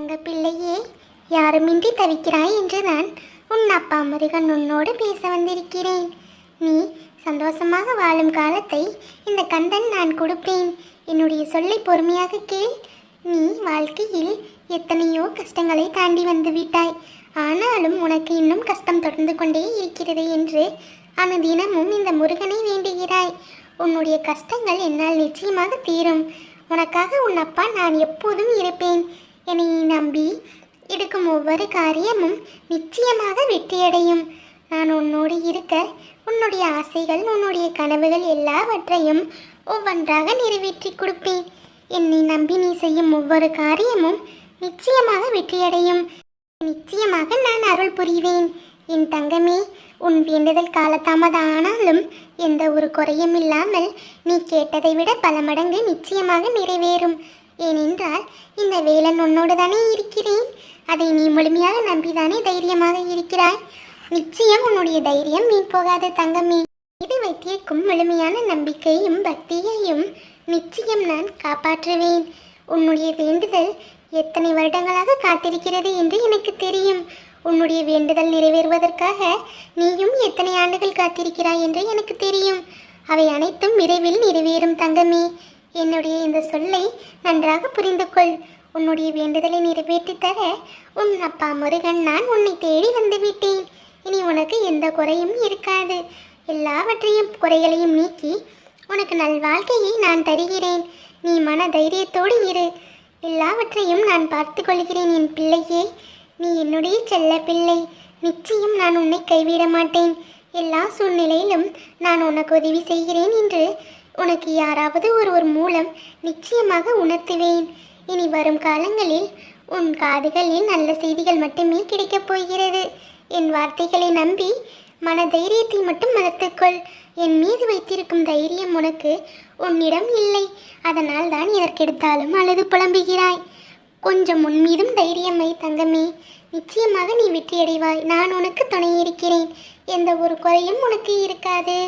தங்க பிள்ளையே, யாருமின்றி தவிக்கிறாய் என்று நான் உன் அப்பா முருகன் உன்னோடு பேச வந்திருக்கிறேன். நீ சந்தோஷமாக வாழும் காலத்தை இந்த கந்தன் நான் கொடுப்பேன். என்னுடைய சொல்லை பொறுமையாக கேள். நீ வாழ்க்கையில் எத்தனையோ கஷ்டங்களை தாண்டி வந்து விட்டாய். ஆனாலும் உனக்கு இன்னும் கஷ்டம் தொடர்ந்து கொண்டே இருக்கிறது என்று அனுதினமும் இந்த முருகனை வேண்டுகிறாய். உன்னுடைய கஷ்டங்கள் என்னால் நிச்சயமாக தீரும். உனக்காக உன் அப்பா நான் எப்போதும் இருப்பேன். என்னை நம்பி எடுக்கும் ஒவ்வொரு காரியமும் நிச்சயமாக வெற்றியடையும். நான் உன்னோடு இருக்க உன்னுடைய ஆசைகள், உன்னுடைய கனவுகள் எல்லாவற்றையும் ஒவ்வொன்றாக நிறைவேற்றி கொடுப்பேன். என்னை நம்பி நீ செய்யும் ஒவ்வொரு காரியமும் நிச்சயமாக வெற்றியடையும். நிச்சயமாக நான் அருள் புரிவேன். என் தங்கமே, உன் வேண்டுதல் காலதாமதம் ஆனாலும் எந்த ஒரு குறையும் இல்லாமல் நீ கேட்டதை விட பல மடங்கு நிச்சயமாக நிறைவேறும். ஏனென்றால் இந்த வேலன் உன்னோடு தானே இருக்கிறேன். அதை நீ முழுமையாக நம்பிதானே தைரியமாக இருக்கிறாய். நிச்சயம் உன்னுடைய தைரியம் நீ போகாது தங்கமே. இது வைத்திருக்கும் முழுமையான நம்பிக்கையும் பக்தியையும் நிச்சயம் நான் காப்பாற்றுவேன். உன்னுடைய வேண்டுதல் எத்தனை வருடங்களாக காத்திருக்கிறது என்று எனக்கு தெரியும். உன்னுடைய வேண்டுதல் நிறைவேறுவதற்காக நீயும் எத்தனை ஆண்டுகள் காத்திருக்கிறாய் என்று எனக்கு தெரியும். அவை அனைத்தும் விரைவில் நிறைவேறும் தங்கமே. என்னுடைய இந்த சொல்லை நன்றாக புரிந்து கொள். உன்னுடைய வேண்டுதலை நிறைவேற்றி தர உன் அப்பா முருகன் நான் உன்னை தேடி வந்து விட்டேன். இனி உனக்கு எந்த குறையும் இருக்காது. எல்லாவற்றையும் குறைகளையும் நீக்கி உனக்கு நல்வாழ்க்கையை நான் தருகிறேன். நீ மன தைரியத்தோடு இரு. எல்லாவற்றையும் நான் பார்த்து கொள்கிறேன் என் பிள்ளையே. நீ என்னுடைய செல்ல பிள்ளை. நிச்சயம் நான் உன்னை கைவிட மாட்டேன். எல்லா சூழ்நிலையிலும் நான் உனக்கு உதவி செய்கிறேன் என்று உனக்கு யாராவது ஒருவர் மூலம் நிச்சயமாக உணர்த்துவேன். இனி வரும் காலங்களில் உன் காதுகளில் நல்ல செய்திகள் மட்டுமே கிடைக்கப் போகிறது. என் வார்த்தைகளை நம்பி மன தைரியத்தை மட்டும் வளர்த்துக்கொள். என் மீது வைத்திருக்கும் தைரியம் உனக்கு உன்னிடம் இல்லை. அதனால் தான் எதற்கெடுத்தாலும் அழுது புலம்புகிறாய். கொஞ்சம் உன் மீதும் தைரியம் வை தங்கமே. நிச்சயமாக நீ வெற்றியடைவாய். நான் உனக்கு துணை இருக்கிறேன். எந்த ஒரு குறையும் உனக்கு இருக்காது.